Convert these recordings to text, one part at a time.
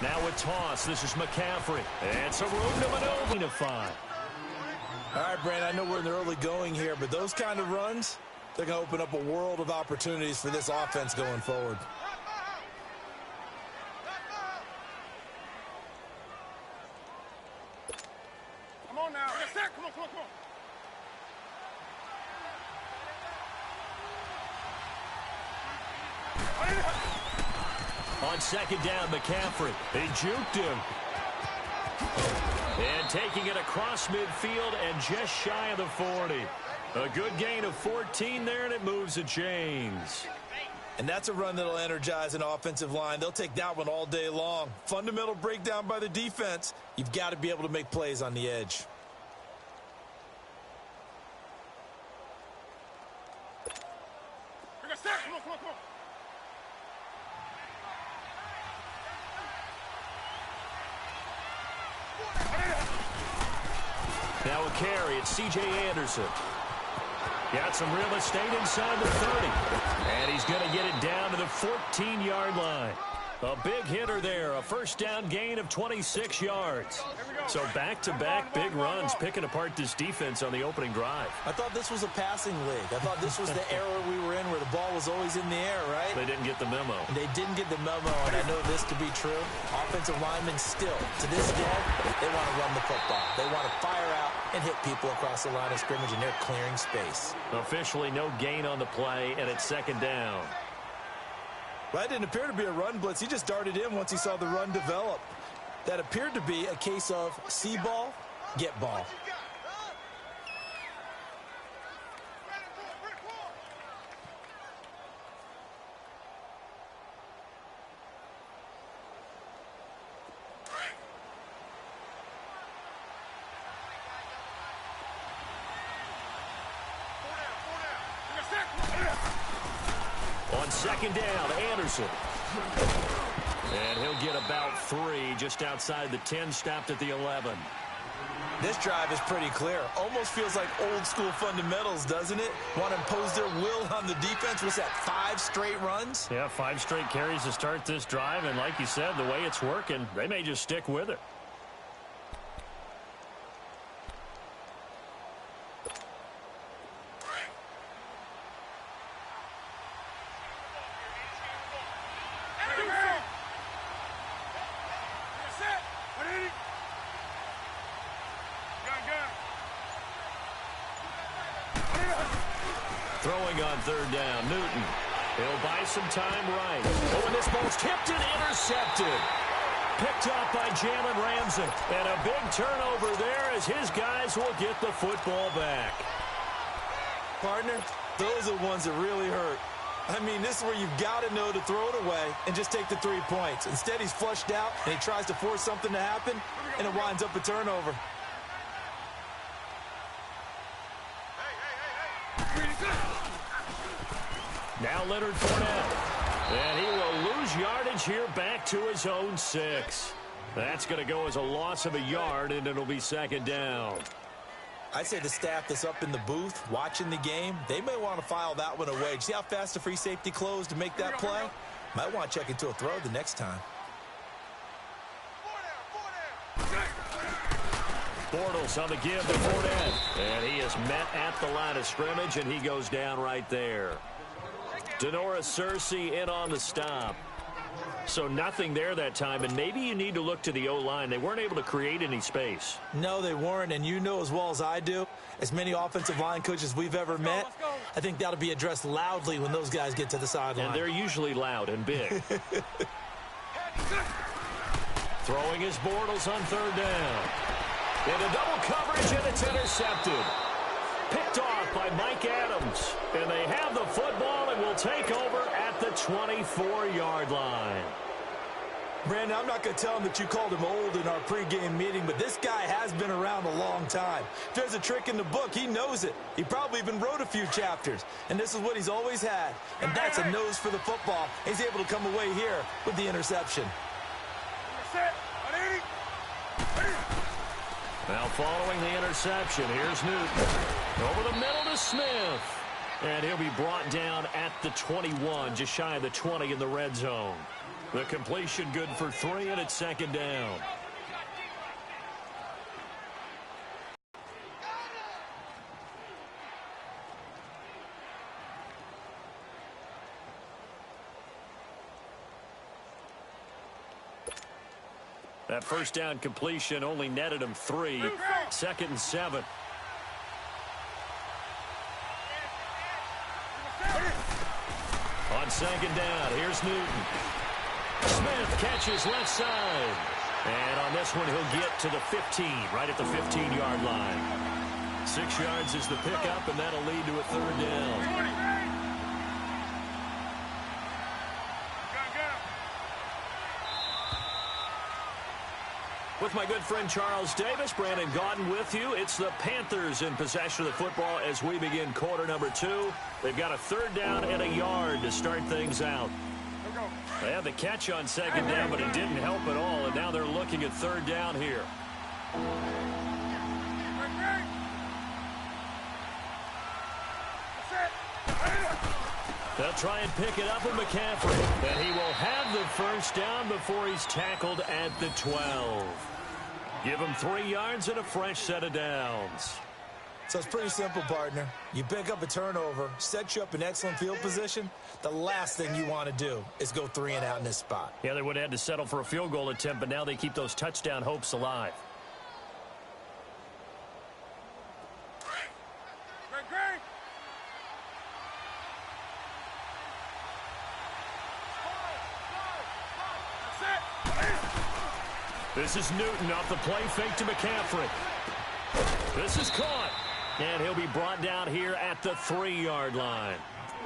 Now with toss, this is McCaffrey. And some room to maneuver to 5. All right, Brandon, I know we're in the early going here, but those kind of runs, they're going to open up a world of opportunities for this offense going forward. Come on now. Come on, come on, come on. On second down, McCaffrey. He juked him. And taking it across midfield and just shy of the 40. A good gain of 14 there, and it moves the chains. And that's a run that'll energize an offensive line. They'll take that one all day long. Fundamental breakdown by the defense. You've got to be able to make plays on the edge. Come on, come on, come on. Now a carry, it's C.J. Anderson. Got some real estate inside the 30. And he's going to get it down to the 14-yard line. A big hitter there, a first down gain of 26 yards. So back-to-back big runs picking apart this defense on the opening drive. I thought this was a passing league. I thought this was the era we were in where the ball was always in the air, right? They didn't get the memo. They didn't get the memo, and I know this to be true. Offensive linemen still, to this day, they want to run the football. They want to fire out and hit people across the line of scrimmage, and they're clearing space. Officially no gain on the play, and it's second down. Well, that didn't appear to be a run blitz. He just darted in once he saw the run develop. That appeared to be a case of see ball, get ball. On second down, Anderson. And he'll get about 3 just outside the 10, stopped at the 11. This drive is pretty clear. Almost feels like old school fundamentals, doesn't it? Want to impose their will on the defense. Was that 5 straight runs? Yeah, 5 straight carries to start this drive. And like you said, the way it's working, they may just stick with it. Throwing on third down, Newton. He'll buy some time right. Oh, and this ball's tipped and intercepted. Picked up by Jalen Ramsey. And a big turnover there as his guys will get the football back. Partner, those are ones that really hurt. I mean, this is where you've got to know to throw it away and just take the 3 points. Instead, he's flushed out, and he tries to force something to happen, and it winds up a turnover. Now Leonard Fournette. And he will lose yardage here back to his own 6. That's going to go as a loss of a yard, and it'll be second down. I'd say the staff that's up in the booth watching the game, they may want to file that one away. See how fast the free safety closed to make that play? Might want to check into a throw the next time. Bortles on the give to Fournette. And he is met at the line of scrimmage, and he goes down right there. Denora Cersei in on the stop. So nothing there that time, and maybe you need to look to the O-line. They weren't able to create any space. No, they weren't, and you know as well as I do, as many offensive line coaches we've ever met, I think that'll be addressed loudly when those guys get to the sideline. And they're usually loud and big. Throwing his Bortles on third down. Into double coverage, and it's intercepted. Picked off by Mike Adams. And they have the football and will take over at the 24-yard line. Brandon, I'm not going to tell him that you called him old in our pregame meeting, but this guy has been around a long time. If there's a trick in the book, he knows it. He probably even wrote a few chapters. And this is what he's always had. And that's a nose for the football. He's able to come away here with the interception. Now following the interception, here's Newton. Over the middle to Smith. And he'll be brought down at the 21, just shy of the 20 in the red zone. The completion good for 3, and it's second down. That first down completion only netted him 3. Second and 7. On second down, here's Newton. Smith catches left side. And on this one, he'll get to the 15, right at the 15-yard line. 6 yards is the pickup, and that'll lead to a third down. With my good friend Charles Davis, Brandon Gaudin with you. It's the Panthers in possession of the football as we begin quarter number 2. They've got a third down and a yard to start things out. They had the catch on second down, but it didn't help at all, and now they're looking at third down here. They'll try and pick it up with McCaffrey, and he will have the first down before he's tackled at the 12. Give him 3 yards and a fresh set of downs. So it's pretty simple, partner. You pick up a turnover, set you up in excellent field position. The last thing you want to do is go 3 and out in this spot. Yeah, they would have had to settle for a field goal attempt, but now they keep those touchdown hopes alive. This is Newton off the play fake to McCaffrey. This is caught. And he'll be brought down here at the 3-yard line.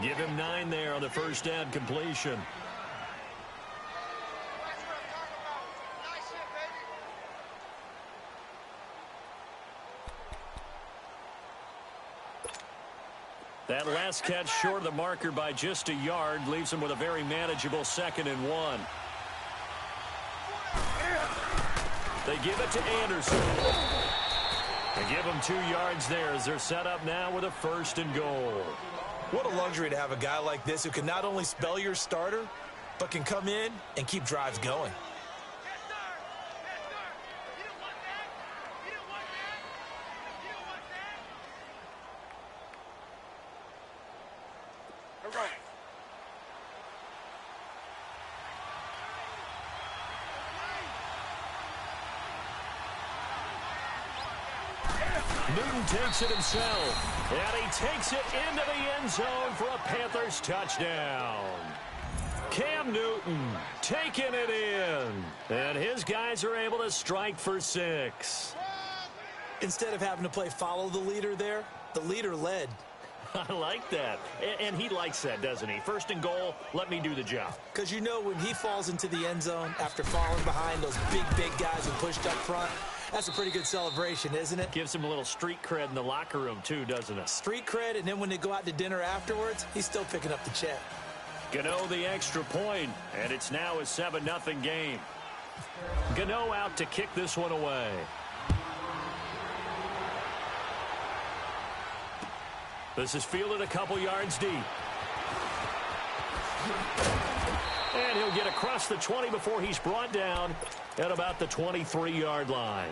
Give him 9 there on the first down completion. That last catch short of the marker by just a yard leaves him with a very manageable 2nd and 1. They give it to Anderson. They give him 2 yards there as they're set up now with a 1st and goal. What a luxury to have a guy like this who can not only spell your starter, but can come in and keep drives going. Newton takes it himself, and he takes it into the end zone for a Panthers touchdown. Cam Newton taking it in, and his guys are able to strike for 6. Instead of having to play follow the leader there, the leader led. I like that, and he likes that, doesn't he? 1st and goal, let me do the job. Because you know when he falls into the end zone after falling behind those big guys who pushed up front, that's a pretty good celebration, isn't it? Gives him a little street cred in the locker room, too, doesn't it? Street cred, and then when they go out to dinner afterwards, he's still picking up the check. Gano the extra point, and it's now a 7-0 game. Gano out to kick this one away. This is fielded a couple yards deep. And he'll get across the 20 before he's brought down at about the 23-yard line.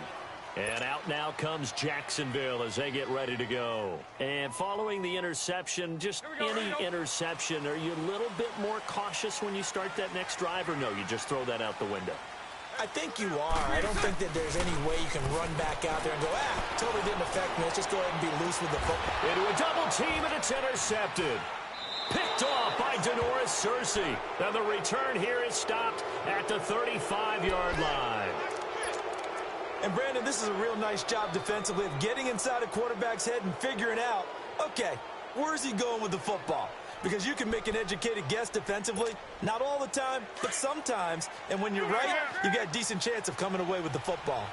And out now comes Jacksonville as they get ready to go. And following the interception, just any interception, are you a little bit more cautious when you start that next drive, or no, you just throw that out the window? I think you are. I don't think that there's any way you can run back out there and go, totally didn't affect me. Let's just go ahead and be loose with the football. Into a double team, and it's intercepted. Picked off by Denoris Searcy. And the return here is stopped at the 35-yard line. And, Brandon, this is a real nice job defensively of getting inside a quarterback's head and figuring out, okay, where's he going with the football? Because you can make an educated guess defensively, not all the time, but sometimes. And when you're right, you got a decent chance of coming away with the football.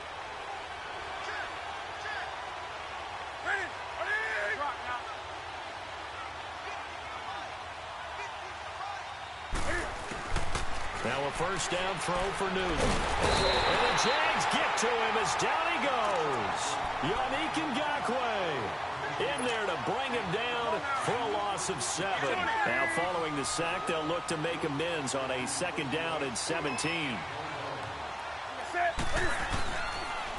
Now a first down throw for Newton. And the Jags get to him as down he goes. Yannick Ngakoue in there to bring him down for a loss loss of 7. Now following the sack, they'll look to make amends on a 2nd down and 17.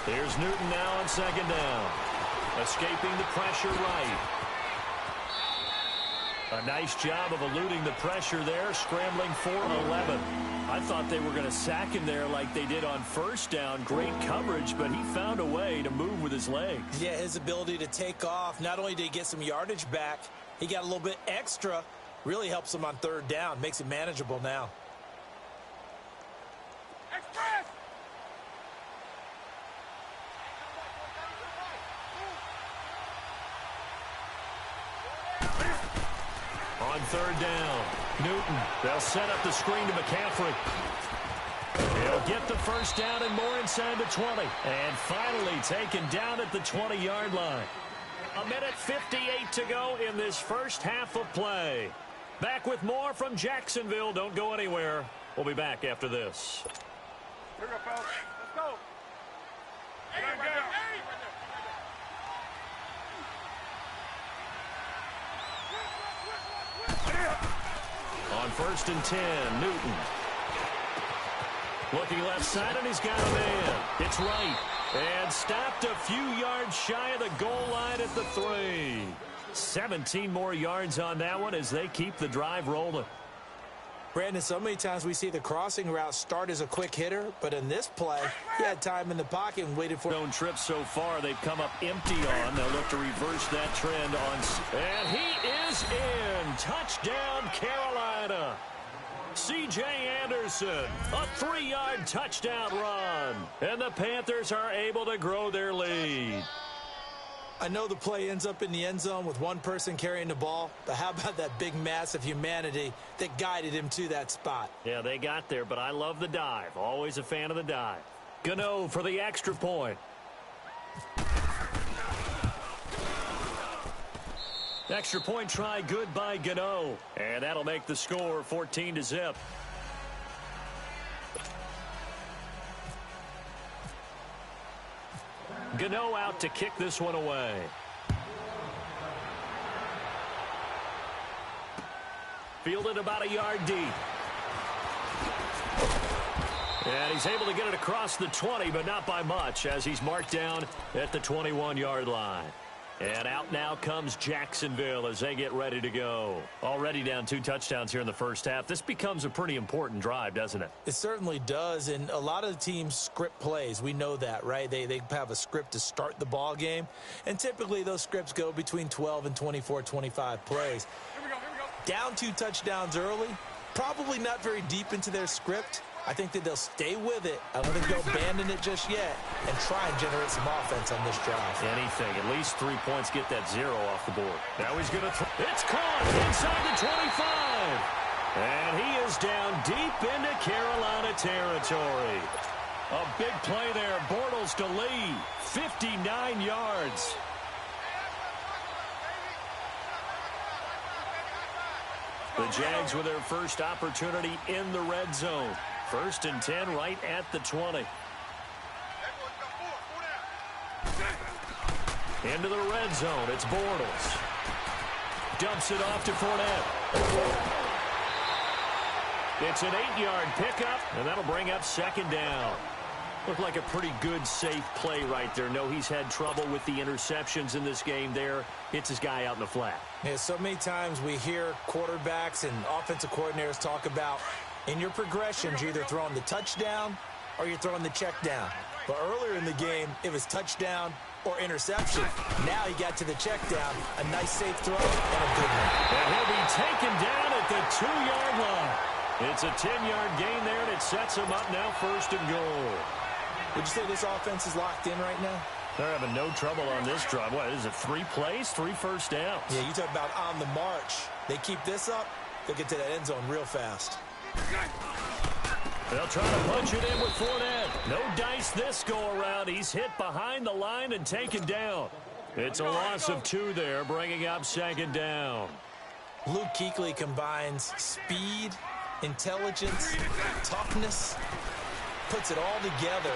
Here's Newton now on 2nd down. Escaping the pressure right. A nice job of eluding the pressure there, scrambling for 11. I thought they were going to sack him there like they did on 1st down. Great coverage, but he found a way to move with his legs. Yeah, his ability to take off. Not only did he get some yardage back, he got a little bit extra. Really helps him on 3rd down. Makes it manageable now. Express! On 3rd down, Newton. They'll set up the screen to McCaffrey. He'll get the 1st down and more inside the 20. And finally taken down at the 20-yard line. 1:58 to go in this first half of play. Back with more from Jacksonville. Don't go anywhere. We'll be back after this. Here we go, fellas. Let's go. Hey, right there. Hey, right there. On 1st and 10, Newton. Looking left side, and he's got a man. It's right. And stopped a few yards shy of the goal line at the 3. 17 more yards on that one as they keep the drive rolling. Brandon, so many times we see the crossing route start as a quick hitter, but in this play, he had time in the pocket and waited for... Own trips so far, they've come up empty on. They'll look to reverse that trend on... And he is in. Touchdown, Carolina. C.J. Anderson, a 3-yard touchdown run. And the Panthers are able to grow their lead. I know the play ends up in the end zone with one person carrying the ball, but how about that big mass of humanity that guided him to that spot? Yeah, they got there, but I love the dive. Always a fan of the dive. Gano for the extra point. Extra point try good by Gano. And that'll make the score 14-0. Gano out to kick this one away. Fielded about a yard deep. And he's able to get it across the 20, but not by much, as he's marked down at the 21-yard line. And out now comes Jacksonville as they get ready to go. Already down 2 touchdowns here in the first half. This becomes a pretty important drive, doesn't it? It certainly does, and a lot of the teams script plays. We know that, right? They have a script to start the ball game, and typically those scripts go between 12 and 24, 25 plays. Here we go. Down 2 touchdowns early, probably not very deep into their script. I think that they'll stay with it. I don't think they'll abandon it just yet and try and generate some offense on this drive. Anything. At least 3 points. Get that 0 off the board. Now he's going to throw. It's caught inside the 25. And he is down deep into Carolina territory. A big play there. Bortles to lead. 59 yards. The Jags with their first opportunity in the red zone. 1st and 10 right at the 20. Into the red zone. It's Bortles. Dumps it off to Fournette. It's an 8-yard pickup, and that'll bring up 2nd down. Looked like a pretty good, safe play right there. No, he's had trouble with the interceptions in this game there. Hits his guy out in the flat. Yeah, so many times we hear quarterbacks and offensive coordinators talk about in your progressions, you're either throwing the touchdown or you're throwing the check down. But earlier in the game, it was touchdown or interception. Now he got to the check down, a nice safe throw, and a good one. And he'll be taken down at the 2-yard line. It's a 10-yard gain there, and it sets him up now 1st and goal. Would you say this offense is locked in right now? They're having no trouble on this drive. What, is it 3 plays, 3 first downs? Yeah, you talk about on the march. They keep this up, they'll get to that end zone real fast. They'll try to punch it in with Fournette. No dice this go-around. He's hit behind the line and taken down. It's a loss of 2 there, bringing up 2nd down. Luke Kuechly combines speed, intelligence, toughness, puts it all together.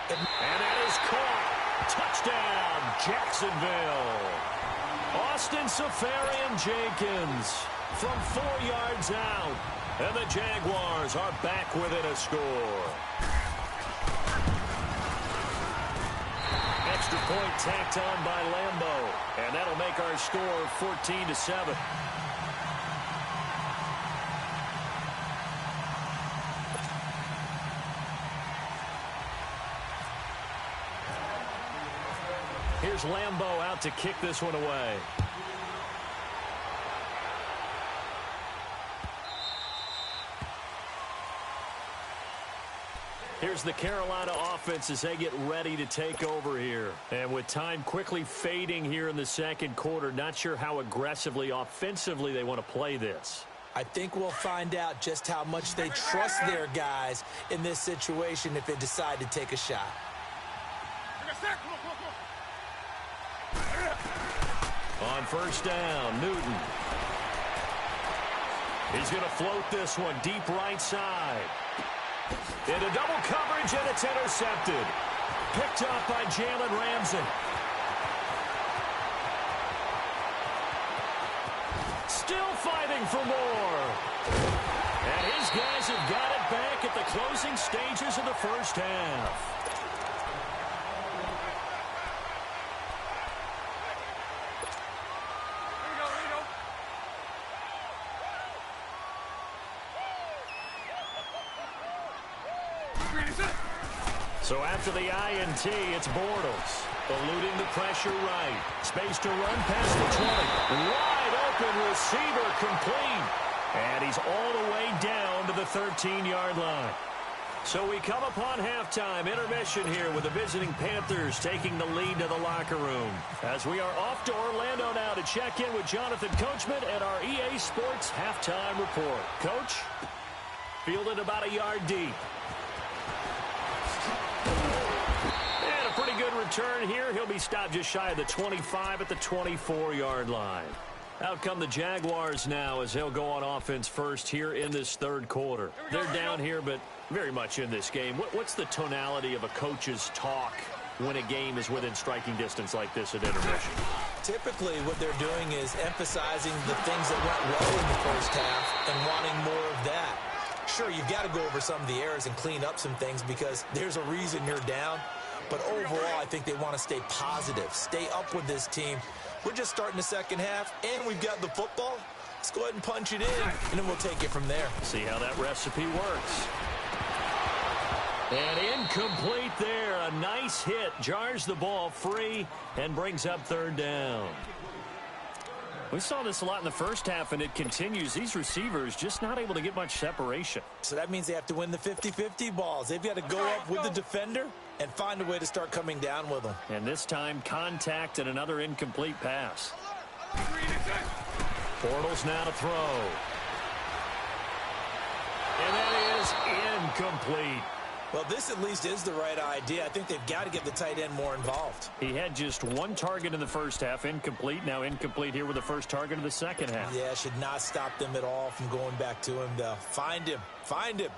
And that is caught. Touchdown, Jacksonville. Austin Safarian-Jenkins from 4 yards out. And the Jaguars are back within a score. Extra point tacked on by Lambeau. And that'll make our score 14-7. Here's Lambeau out to kick this one away. Here's the Carolina offense as they get ready to take over here. And with time quickly fading here in the second quarter, not sure how aggressively, offensively they want to play this. I think we'll find out just how much they trust their guys in this situation if they decide to take a shot. On first down, Newton. He's going to float this one deep right side. Into double coverage, and it's intercepted. Picked up by Jalen Ramsey. Still fighting for more. And his guys have got it back at the closing stages of the first half. So after the INT, it's Bortles. Eluding the pressure right. Space to run past the 20. Wide open receiver complete. And he's all the way down to the 13-yard line. So we come upon halftime intermission here with the visiting Panthers taking the lead to the locker room. As we are off to Orlando now to check in with Jonathan Coachman and our EA Sports halftime report. Coach, fielded about a yard deep. Pretty good return here. He'll be stopped just shy of the 25 at the 24-yard line. Out come the Jaguars now as they'll go on offense first here in this third quarter. They're down here, but very much in this game. What's the tonality of a coach's talk when a game is within striking distance like this at intermission? Typically, what they're doing is emphasizing the things that went well in the first half and wanting more of that. Sure, you've got to go over some of the errors and clean up some things because there's a reason you're down. But overall, I think they want to stay positive, stay up with this team. We're just starting the second half, and we've got the football. Let's go ahead and punch it in, and then we'll take it from there. See how that recipe works. And incomplete there. A nice hit. Jars the ball free and brings up third down. We saw this a lot in the first half, and it continues. These receivers just not able to get much separation. So that means they have to win the 50-50 balls. They've got to go up with the defender and find a way to start coming down with them. And this time, contact and another incomplete pass. Bortles now to throw. And that is incomplete. Well, this at least is the right idea. I think they've got to get the tight end more involved. He had just one target in the first half, incomplete. Now incomplete here with the first target of the second half. Yeah, should not stop them at all from going back to him, though. Find him. Find him.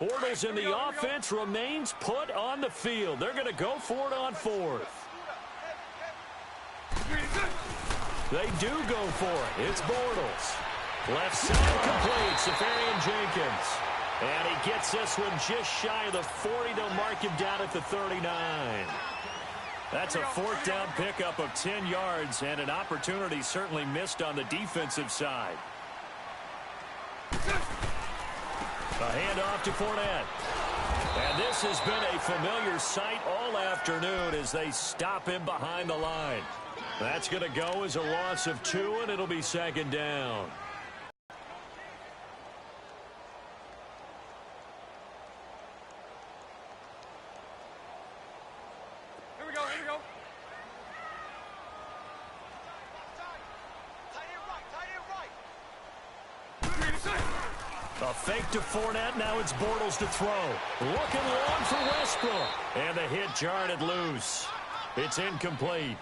Bortles in the offense remains put on the field. They're going to go for it on fourth. They do go for it. It's Bortles. Left side complete. Safarian-Jenkins. And he gets this one just shy of the 40. They'll mark him down at the 39. That's a fourth down pickup of 10 yards and an opportunity certainly missed on the defensive side. A handoff to Fournette. And this has been a familiar sight all afternoon as they stop him behind the line. That's going to go as a loss of 2, and it'll be second down. Here we go, here we go. A fake to Fournette. Now it's Bortles to throw. Looking long for Westbrook. And the hit jarred it loose. It's incomplete.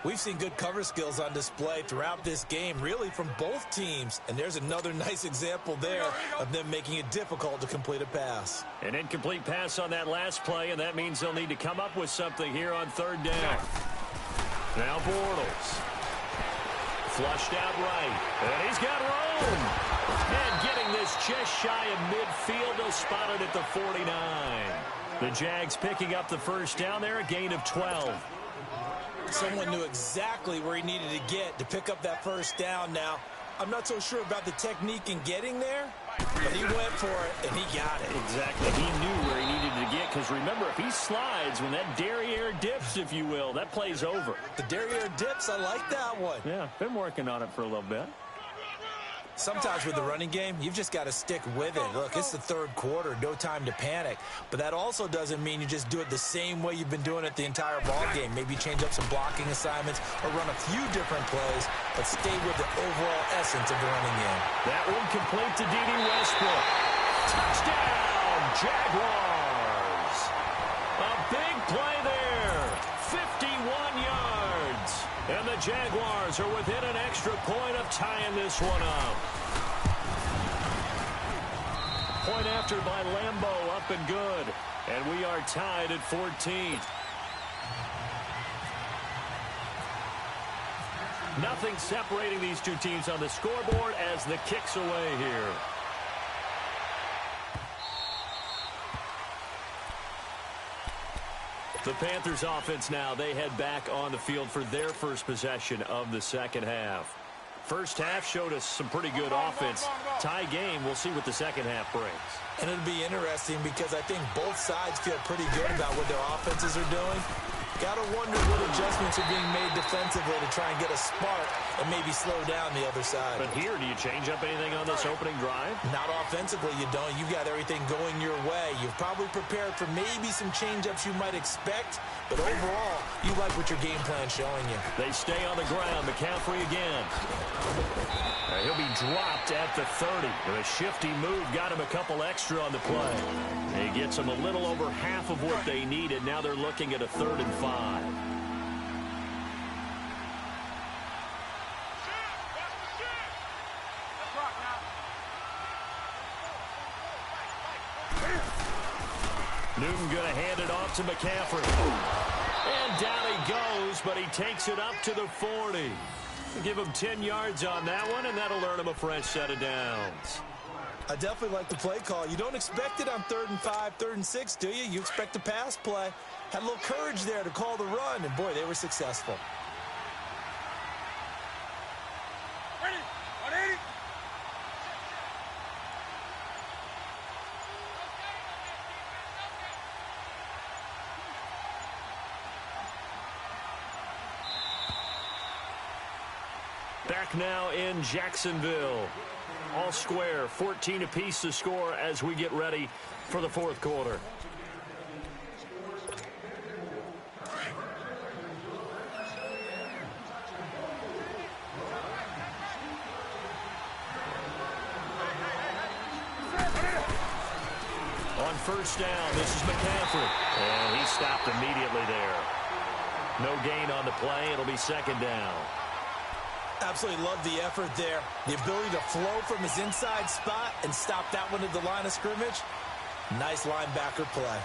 We've seen good cover skills on display throughout this game, really from both teams. And there's another nice example there of them making it difficult to complete a pass. An incomplete pass on that last play, and that means they'll need to come up with something here on third down. Now Bortles. Flushed out right. And he's got room. And getting this just shy of midfield. They'll spot it at the 49. The Jags picking up the first down there, a gain of 12. Someone knew exactly where he needed to get to pick up that first down now. I'm not so sure about the technique in getting there, but he went for it, and he got it. Exactly. He knew where he needed to get, because remember, if he slides, when that derriere dips, if you will, that play's over. The derriere dips, I like that one. Yeah, been working on it for a little bit. Sometimes with the running game, you've just got to stick with it. Look, it's the third quarter, no time to panic. But that also doesn't mean you just do it the same way you've been doing it the entire ball game. Maybe change up some blocking assignments or run a few different plays, but stay with the overall essence of the running game. That one complete to D.D. Westbrook. Touchdown, Jaguars. A big play there. 51 yards. And the Jaguars are within an extra point of tying this one up. Point after by Lambeau, up and good. And we are tied at 14. Nothing separating these two teams on the scoreboard as the kick's away here. The Panthers offense now, they head back on the field for their first possession of the second half. First half showed us some pretty good offense. Tie game, we'll see what the second half brings. And it'll be interesting because I think both sides feel pretty good about what their offenses are doing. Got to wonder what adjustments are being made defensively to try and get a spark and maybe slow down the other side. But here, do you change up anything on this opening drive? Not offensively, you don't. You've got everything going your way. You've probably prepared for maybe some change-ups you might expect, but overall, you like what your game plan's showing you. They stay on the ground. McCaffrey again. He'll be dropped at the 30. A shifty move got him a couple extra on the play. He gets them a little over half of what they needed. Now they're looking at a 3rd and 5. Newton going to hand it off to McCaffrey. And down he goes, but he takes it up to the 40. Give him 10 yards on that one, and that'll earn him a fresh set of downs. I definitely like the play call. You don't expect it on 3rd and 5, 3rd and 6, do you? You expect a pass play. Had a little courage there to call the run, and boy, they were successful. Ready? 180. Back now in Jacksonville. All square, 14 apiece to score as we get ready for the fourth quarter. On first down, this is McCaffrey. And he stopped immediately there. No gain on the play. It'll be second down. Absolutely love the effort there. The ability to flow from his inside spot and stop that one at the line of scrimmage. Nice linebacker play.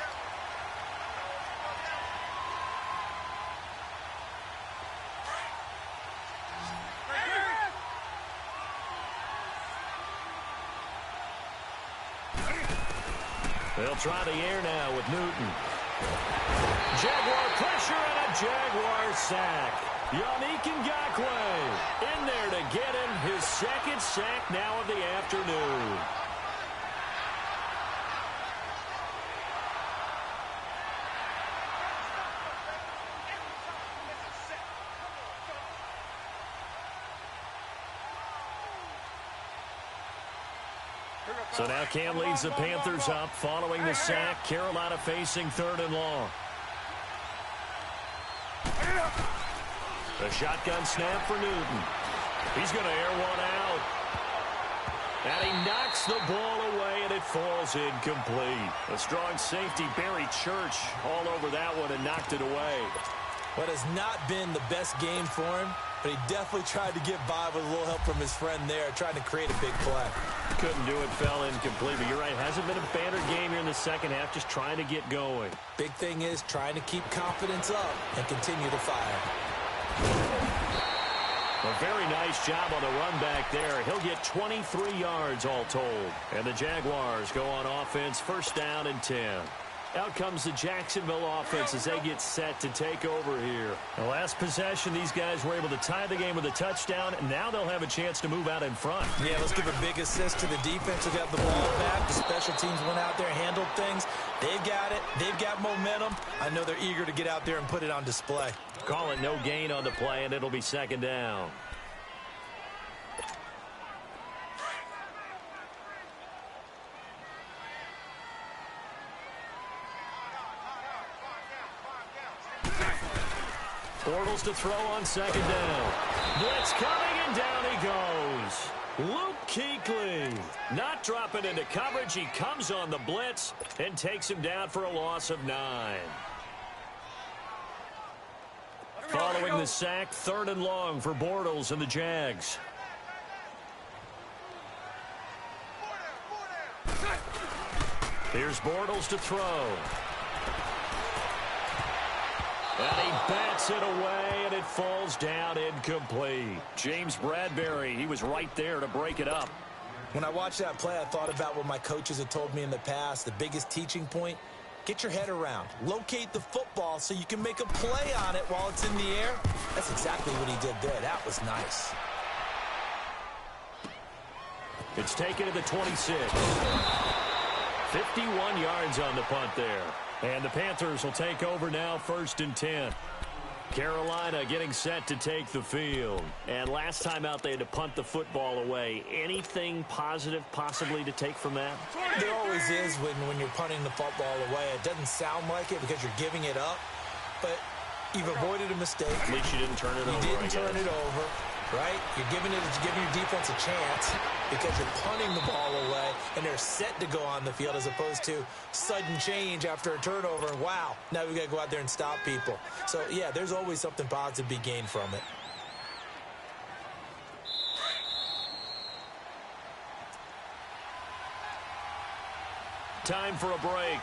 They'll try the air now with Newton. Jaguar pressure and a Jaguar sack. Yannick Ngakoue in there to get him his second sack now of the afternoon. So now Cam leads the Panthers up following the sack. Carolina facing 3rd and long. A shotgun snap for Newton. He's going to air one out. And he knocks the ball away, and it falls incomplete. A strong safety, Barry Church, all over that one and knocked it away. What has not been the best game for him, but he definitely tried to get by with a little help from his friend there, trying to create a big play. Couldn't do it, fell incomplete, but you're right. Hasn't been a banner game here in the second half, just trying to get going. Big thing is trying to keep confidence up and continue to fire. A very nice job on the run back there. He'll get 23 yards all told. And the Jaguars go on offense, first down and 10. Out comes the Jacksonville offense as they get set to take over here. The last possession, these guys were able to tie the game with a touchdown, and now they'll have a chance to move out in front. Yeah, let's give a big assist to the defense who got the ball back. The special teams went out there, handled things. They've got it. They've got momentum. I know they're eager to get out there and put it on display. Call it no gain on the play, and it'll be second down. Bortles to throw on second down. Blitz coming, and down he goes. Luke Kuechly not dropping into coverage. He comes on the blitz and takes him down for a loss of 9. Following the sack, third and long for Bortles and the Jags. Here's Bortles to throw. And he bats it away, and it falls down incomplete. James Bradbury, he was right there to break it up. When I watched that play, I thought about what my coaches had told me in the past. The biggest teaching point, get your head around. Locate the football so you can make a play on it while it's in the air. That's exactly what he did there. That was nice. It's taken to the 26. 51 yards on the punt there. And the Panthers will take over now, first and 10. Carolina getting set to take the field. And last time out, they had to punt the football away. Anything positive possibly to take from that? There always is when you're punting the football away. It doesn't sound like it because you're giving it up, but you've avoided a mistake. At least you didn't turn it over. You didn't turn it over, right? You're giving your defense a chance because you're punting the ball away, and they're set to go on the field as opposed to sudden change after a turnover. And wow, now we got to go out there and stop people. So, yeah, there's always something positive to be gained from it. Time for a break.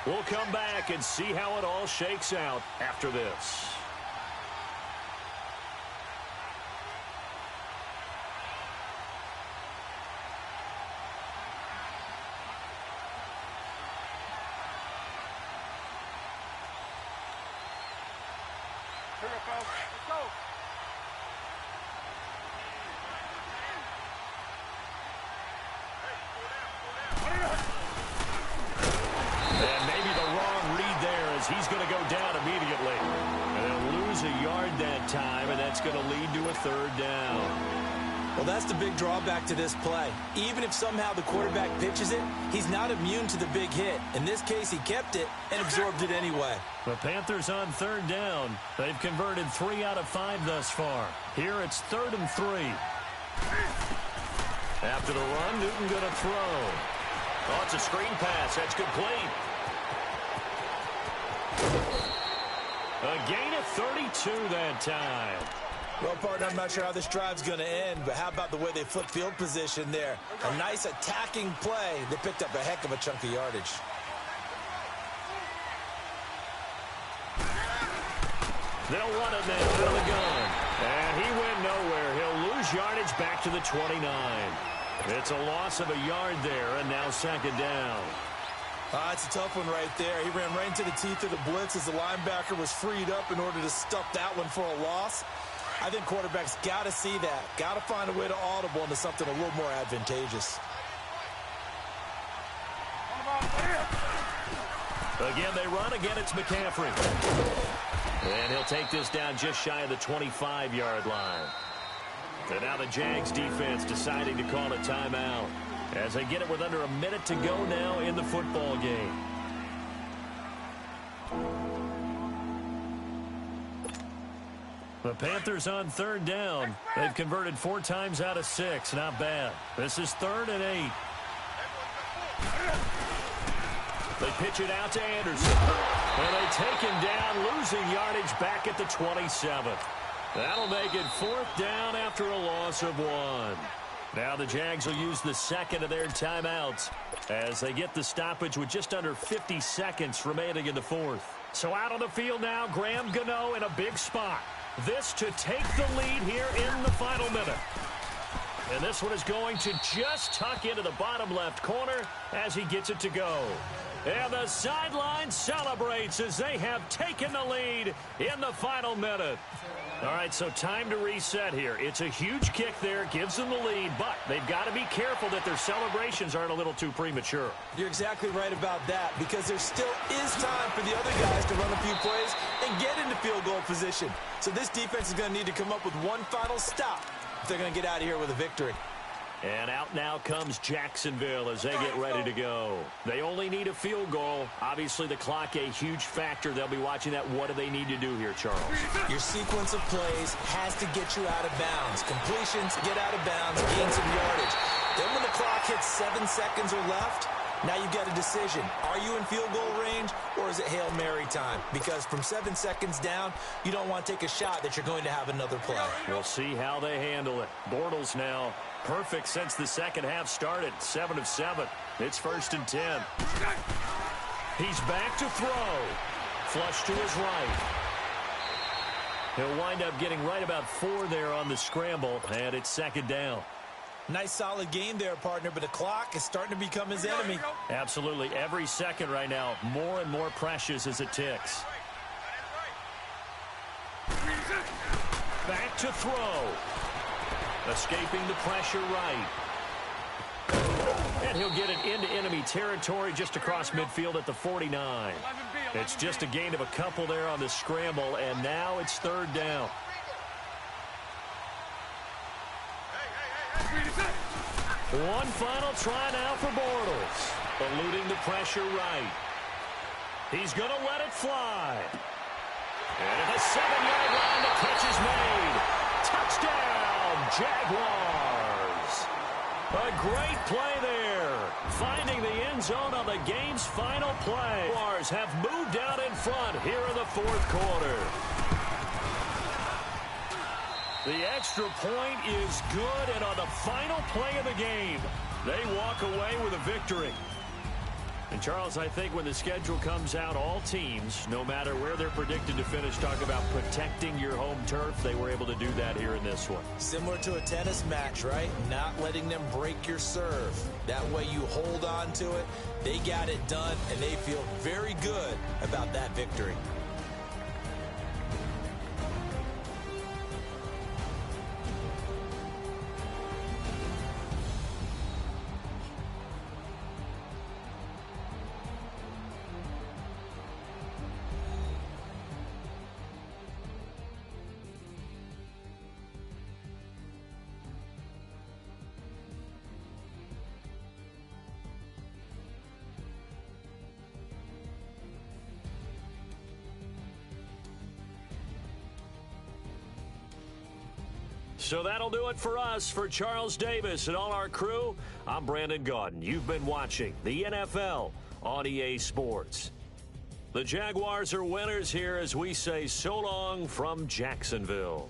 We'll come back and see how it all shakes out after this. He's going to go down immediately. And they'll lose a yard that time, and that's going to lead to a third down. Well, that's the big drawback to this play. Even if somehow the quarterback pitches it, he's not immune to the big hit. In this case, he kept it and absorbed it anyway. The Panthers on third down. They've converted 3 out of 5 thus far. Here it's 3rd and 3. After the run, Newton going to throw. Oh, it's a screen pass. That's complete. A gain of 32 that time. Well, partner, I'm not sure how this drive's going to end, but how about the way they flip field position there? A nice attacking play. They picked up a heck of a chunk of yardage. They'll run it now out of the gun. And he went nowhere. He'll lose yardage back to the 29. It's a loss of a yard there, and now second down. It's a tough one right there. He ran right into the teeth of the blitz as the linebacker was freed up in order to stuff that one for a loss. I think quarterbacks got to see that. Got to find a way to audible into something a little more advantageous. Again, they run. Again, it's McCaffrey. And he'll take this down just shy of the 25-yard line. And now the Jags defense deciding to call a timeout as they get it with under a minute to go now in the football game. The Panthers on third down. They've converted 4 times out of 6. Not bad. This is 3rd and 8. They pitch it out to Anderson. And they take him down, losing yardage back at the 27. That'll make it 4th down after a loss of 1. Now the Jags will use the second of their timeouts as they get the stoppage with just under 50 seconds remaining in the 4th. So out on the field now, Graham Gano in a big spot. This to take the lead here in the final minute. And this one is going to just tuck into the bottom left corner as he gets it to go. And the sideline celebrates as they have taken the lead in the final minute. All right, so time to reset here. It's a huge kick there, gives them the lead, but they've got to be careful that their celebrations aren't a little too premature. You're exactly right about that, because there still is time for the other guys to run a few plays and get into field goal position. So this defense is going to need to come up with one final stop if they're going to get out of here with a victory. And out now comes Jacksonville as they get ready to go. They only need a field goal. Obviously, the clock a huge factor. They'll be watching that. What do they need to do here, Charles? Your sequence of plays has to get you out of bounds. Completions, get out of bounds, gain some yardage. Then when the clock hits 7 seconds or left, now you get a decision. Are you in field goal range, or is it Hail Mary time? Because from 7 seconds down, you don't want to take a shot that you're going to have another play. We'll see how they handle it. Bortles now perfect since the second half started. 7 of 7. It's 1st and 10. He's back to throw. Flush to his right. He'll wind up getting right about 4 there on the scramble, and it's 2nd down. Nice solid game there, partner, but the clock is starting to become his enemy. Absolutely. Every second right now, more and more precious as it ticks. Back to throw. Escaping the pressure right. And he'll get it into enemy territory just across midfield at the 49. It's just a gain of a couple there on the scramble, and now it's 3rd down. One final try now for Bortles. Eluding the pressure right. He's going to let it fly. And at the 7-yard line, the catch is made. Touchdown, Jaguars. A great play there. Finding the end zone on the game's final play. Jaguars have moved out in front here in the 4th quarter. The extra point is good, and on the final play of the game, they walk away with a victory. And, Charles, I think when the schedule comes out, all teams, no matter where they're predicted to finish, talk about protecting your home turf. They were able to do that here in this one. Similar to a tennis match, right? Not letting them break your serve. That way you hold on to it. They got it done, and they feel very good about that victory. So that'll do it for us. For Charles Davis and all our crew, I'm Brandon Gaudin. You've been watching the NFL on EA Sports. The Jaguars are winners here as we say so long from Jacksonville.